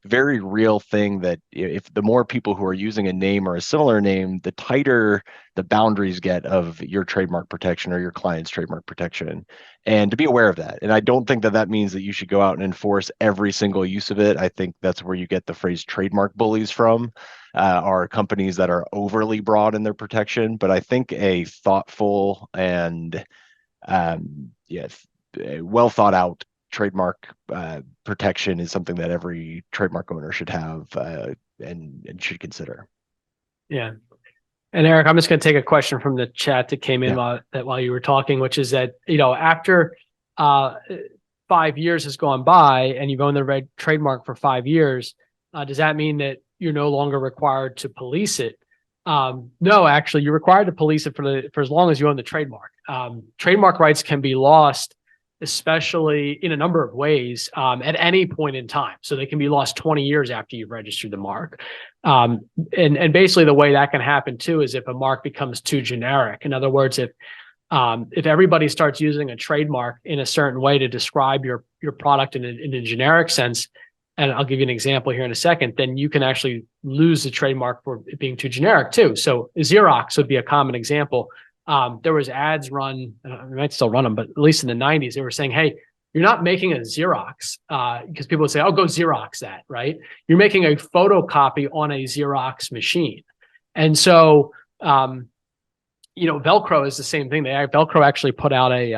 very real thing that if the more people who are using a name or a similar name, the tighter the boundaries get of your trademark protection or your client's trademark protection, and to be aware of that. And I don't think that means that you should go out and enforce every single use of it. I think that's where you get the phrase trademark bullies from, are companies that are overly broad in their protection. But I think a thoughtful and well thought out trademark protection is something that every trademark owner should have and should consider. Yeah. And Eric, I'm just going to take a question from the chat that came in Yeah. while you were talking, which is that, after 5 years has gone by and you've owned the trademark for 5 years, does that mean that you're no longer required to police it? No, actually, you're required to police it for as long as you own the trademark. Trademark rights can be lost, especially in a number of ways, at any point in time. So they can be lost 20 years after you've registered the mark. And basically the way that can happen too is if a mark becomes too generic. In other words, if everybody starts using a trademark in a certain way to describe your product in a generic sense, and I'll give you an example here in a second, then you can actually lose the trademark for it being too generic too. So Xerox would be a common example. There was ads run, we might still run them, but at least in the 90s, they were saying, hey, you're not making a Xerox, because people would say, oh, go Xerox that, right? You're making a photocopy on a Xerox machine. And so, Velcro is the same thing. Velcro actually put out a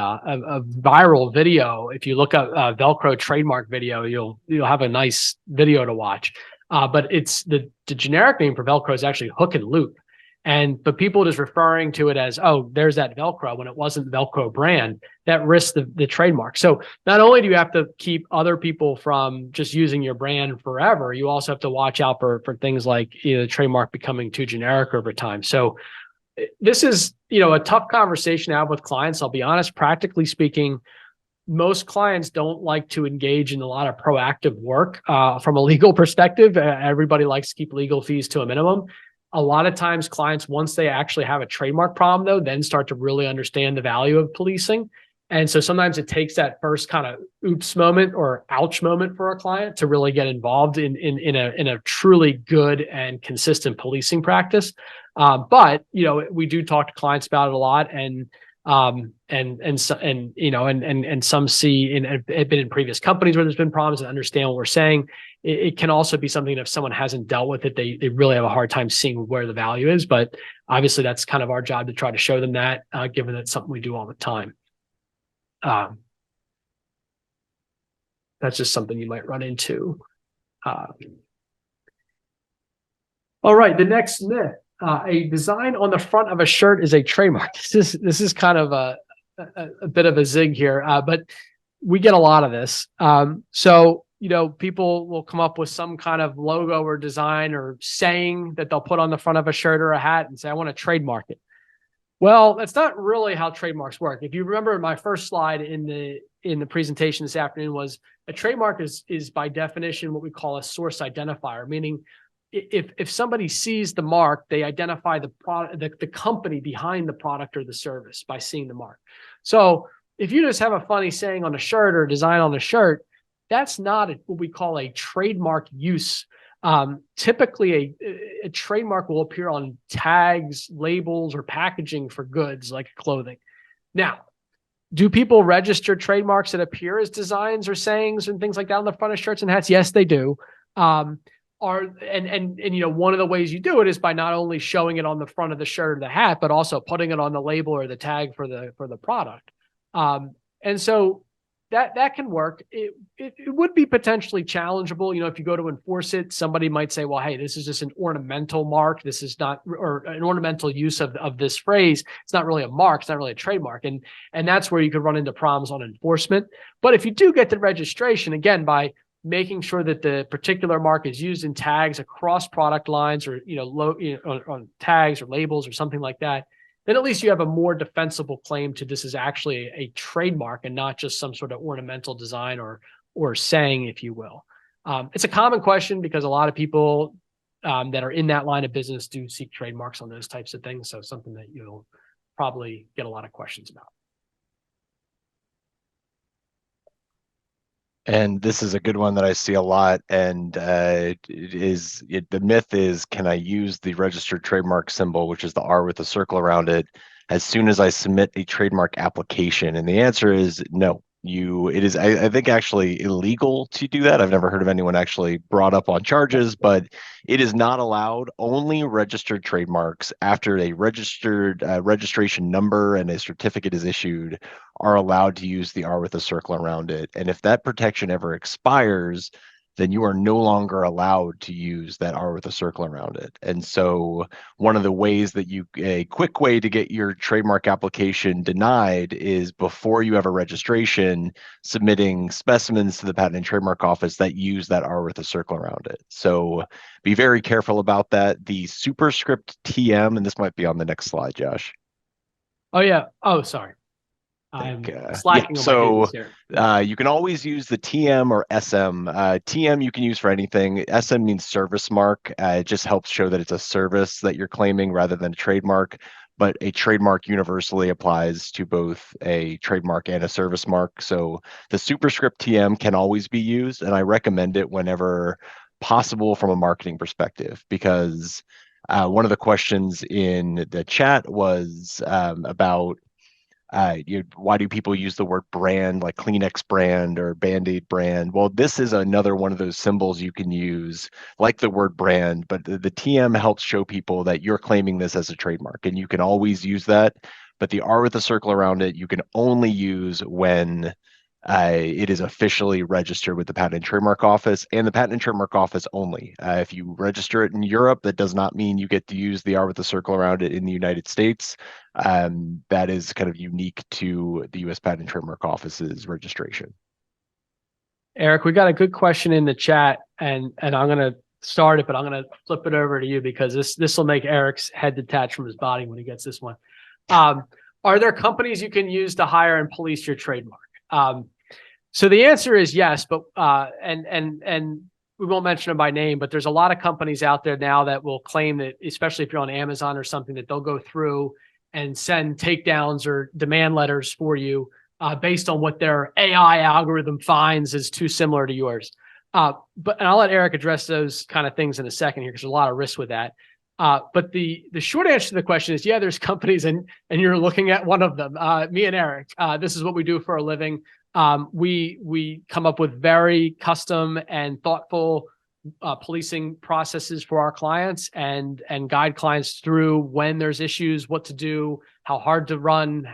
viral video. If you look up Velcro trademark video, you'll have a nice video to watch. But it's the generic name for Velcro is actually hook and loop. But people just referring to it as, oh, there's that Velcro when it wasn't Velcro brand, that risks the trademark. So not only do you have to keep other people from just using your brand forever, you also have to watch out for things like the trademark becoming too generic over time. So this is, a tough conversation to have with clients. I'll be honest, practically speaking, most clients don't like to engage in a lot of proactive work from a legal perspective. Everybody likes to keep legal fees to a minimum. A lot of times clients, once they actually have a trademark problem though, then start to really understand the value of policing. And so sometimes it takes that first kind of oops moment or ouch moment for a client to really get involved in a truly good and consistent policing practice. But we do talk to clients about it a lot, and some see and have been in previous companies where there's been problems and understand what we're saying. It can also be something that if someone hasn't dealt with it, they really have a hard time seeing where the value is. But obviously, that's kind of our job to try to show them that, given that's something we do all the time. That's just something you might run into. All right, the next myth. A design on the front of a shirt is a trademark. This is kind of a bit of a zig here, but we get a lot of this. So people will come up with some kind of logo or design or saying that they'll put on the front of a shirt or a hat and say, I want to trademark it. Well, that's not really how trademarks work. If you remember, my first slide in the presentation this afternoon was a trademark is by definition what we call a source identifier, meaning if somebody sees the mark, they identify the product, the company behind the product or the service by seeing the mark. So if you just have a funny saying on a shirt or a design on a shirt, that's not what we call a trademark use. Typically, a trademark will appear on tags, labels, or packaging for goods like clothing. Now, do people register trademarks that appear as designs or sayings and things like that on the front of shirts and hats? Yes, they do. One of the ways you do it is by not only showing it on the front of the shirt or the hat, but also putting it on the label or the tag for the product. And so that can work. It would be potentially challengeable. If you go to enforce it, somebody might say, well, hey, this is just an ornamental mark. This is not, or an ornamental use of this phrase. It's not really a mark. It's not really a trademark. And that's where you could run into problems on enforcement. But if you do get the registration, again, by making sure that the particular mark is used in tags across product lines or, on tags or labels or something like that, then at least you have a more defensible claim to this is actually a trademark and not just some sort of ornamental design or saying, if you will. It's a common question because a lot of people that are in that line of business do seek trademarks on those types of things. So something that you'll probably get a lot of questions about. And this is a good one that I see a lot. And the myth is, can I use the registered trademark symbol, which is the R with a circle around it, as soon as I submit a trademark application? And the answer is no, it is, I think, actually illegal to do that. I've never heard of anyone actually brought up on charges, but it is not allowed. Only registered trademarks after a registered registration number and a certificate is issued are allowed to use the R with a circle around it. And if that protection ever expires, then you are no longer allowed to use that R with a circle around it. And so one of the ways that a quick way to get your trademark application denied is before you have a registration, submitting specimens to the Patent and Trademark Office that use that R with a circle around it. So be very careful about that. The superscript TM, and this might be on the next slide, Josh. Oh, yeah. Oh, sorry. I'm slacking on my duties here. You can always use the TM or SM. TM you can use for anything. SM means service mark. It just helps show that it's a service that you're claiming rather than a trademark. But a trademark universally applies to both a trademark and a service mark. So the superscript TM can always be used, and I recommend it whenever possible from a marketing perspective, because one of the questions in the chat was about why do people use the word brand, like Kleenex brand or Band-Aid brand? Well, this is another one of those symbols you can use, like the word brand, but the TM helps show people that you're claiming this as a trademark, and you can always use that. But the R with a circle around it, you can only use when it is officially registered with the Patent and Trademark Office, and the Patent and Trademark Office only. If you register it in Europe, that does not mean you get to use the R with a circle around it in the United States. That is kind of unique to the U.S. Patent and Trademark Office's registration. Eric, we got a good question in the chat, and I'm going to start it, but I'm going to flip it over to you because this will make Eric's head detach from his body when he gets this one. Are there companies you can use to hire and police your trademark? So the answer is yes, but and we won't mention them by name, but there's a lot of companies out there now that will claim that, especially if you're on Amazon or something, that they'll go through and send takedowns or demand letters for you based on what their AI algorithm finds is too similar to yours. And I'll let Eric address those kind of things in a second here because there's a lot of risk with that. But the short answer to the question is, yeah, there's companies, and you're looking at one of them. Me and Eric, this is what we do for a living. We come up with very custom and thoughtful policing processes for our clients and guide clients through when there's issues, what to do, how hard to run,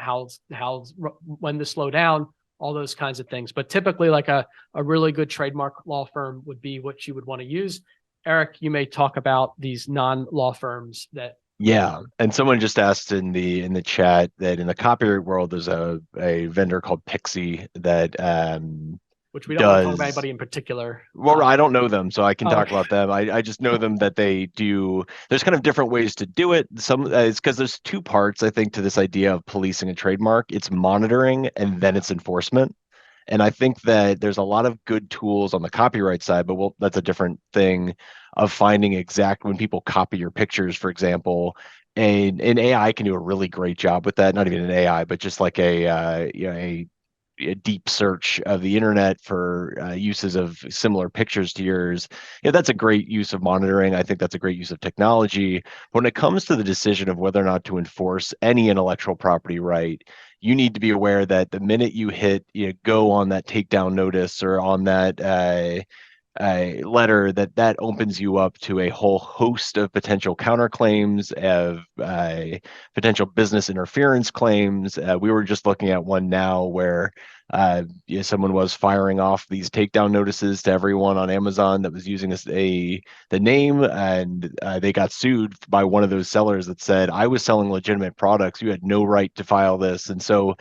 when to slow down, all those kinds of things. But typically, like a really good trademark law firm would be what you would want to use. Eric, you may talk about these non-law firms that. Yeah, and someone just asked in the chat that in the copyright world, there's a vendor called Pixie that which we don't want to talk about anybody in particular. Well, I don't know them, so I can talk about them. I just know them that they do. There's kind of different ways to do it. Some it's because there's two parts, I think, to this idea of policing a trademark. It's monitoring and then it's enforcement. And I think that there's a lot of good tools on the copyright side, but that's a different thing of finding exact when people copy your pictures, for example. And AI can do a really great job with that. Not even an AI, but just like a deep search of the internet for uses of similar pictures to yours. That's a great use of monitoring. I think that's a great use of technology. When it comes to the decision of whether or not to enforce any intellectual property right, you need to be aware that the minute you go on that takedown notice or on that letter, that opens you up to a whole host of potential counterclaims, of potential business interference claims. We were just looking at one now where someone was firing off these takedown notices to everyone on Amazon that was using the name, and they got sued by one of those sellers that said, I was selling legitimate products. You had no right to file this. And so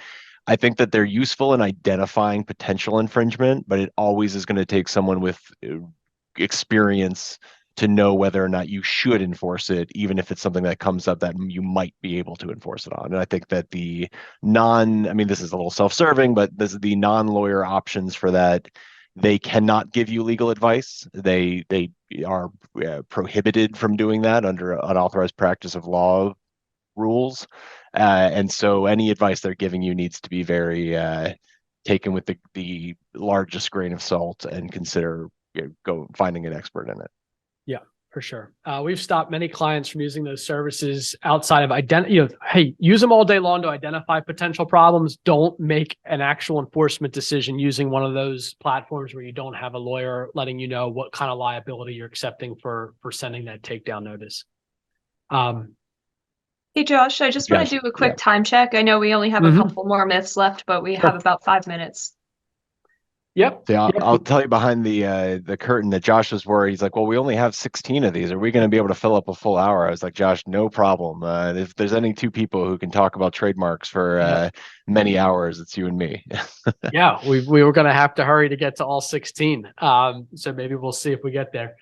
I think that they're useful in identifying potential infringement, but it always is going to take someone with experience to know whether or not you should enforce it, even if it's something that comes up that you might be able to enforce it on. And I think that this is a little self-serving, but this is the non-lawyer options for that. They cannot give you legal advice. They are prohibited from doing that under unauthorized practice of law rules. And so any advice they're giving you needs to be very taken with the largest grain of salt and consider finding an expert in it. Yeah. For sure. We've stopped many clients from using those services outside of hey, use them all day long to identify potential problems. Don't make an actual enforcement decision using one of those platforms where you don't have a lawyer letting you know what kind of liability you're accepting for sending that takedown notice. Hey, Josh, I just want to do a quick time check. I know we only have a couple more myths left, but we have about 5 minutes. Yep. So I'll tell you behind the curtain that Josh was worried. He's like, well, we only have 16 of these. Are we going to be able to fill up a full hour? I was like, Josh, no problem. If there's any two people who can talk about trademarks for many hours, it's you and me. Yeah, we were going to have to hurry to get to all 16. So maybe we'll see if we get there.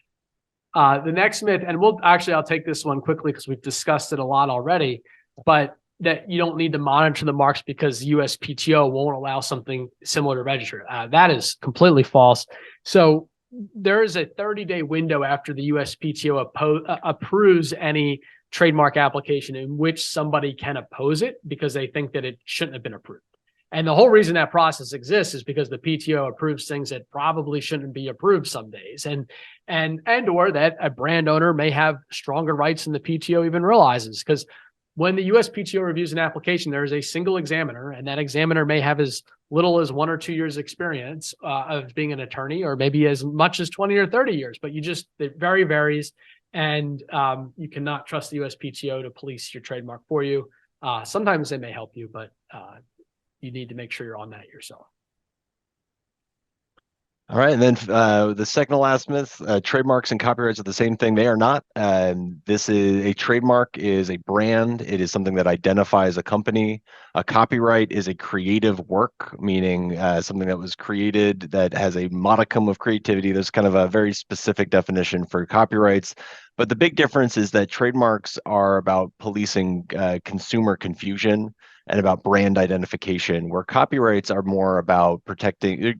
The next myth, and I'll take this one quickly because we've discussed it a lot already, but that you don't need to monitor the marks because USPTO won't allow something similar to register. That is completely false. So there is a 30-day window after the USPTO approves any trademark application in which somebody can oppose it because they think that it shouldn't have been approved. And the whole reason that process exists is because the PTO approves things that probably shouldn't be approved some days. And or that a brand owner may have stronger rights than the PTO even realizes. Because when the USPTO reviews an application, there is a single examiner, and that examiner may have as little as 1 or 2 years experience of being an attorney, or maybe as much as 20 or 30 years, but it very varies. And you cannot trust the USPTO to police your trademark for you. Sometimes they may help you, but you need to make sure you're on that yourself. All right, and then the second to last myth, trademarks and copyrights are the same thing. They are not. This is a trademark is a brand. It is something that identifies a company. A copyright is a creative work, meaning something that was created that has a modicum of creativity. There's kind of a very specific definition for copyrights. But the big difference is that trademarks are about policing consumer confusion and about brand identification, where copyrights are more about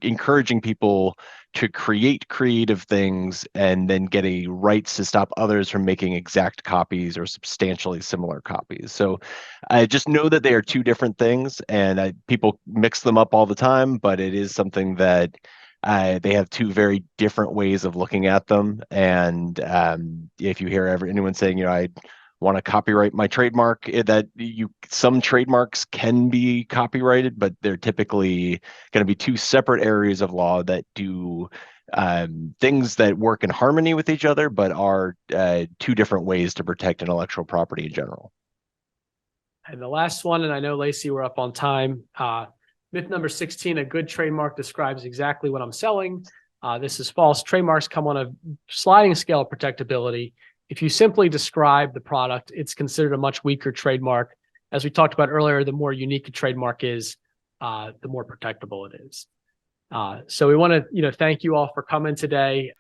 encouraging people to create creative things and then get a rights to stop others from making exact copies or substantially similar copies. So I just know that they are two different things, and people mix them up all the time, but it is something that they have two very different ways of looking at them. And if you hear anyone saying, I want to copyright my trademark, some trademarks can be copyrighted, but they're typically going to be two separate areas of law that do things that work in harmony with each other, but are two different ways to protect intellectual property in general. And the last one, and I know, Lacey, we're up on time. Myth number 16, a good trademark describes exactly what I'm selling. This is false. Trademarks come on a sliding scale of protectability. If you simply describe the product, it's considered a much weaker trademark. As we talked about earlier, the more unique a trademark is, the more protectable it is. So we want to, thank you all for coming today.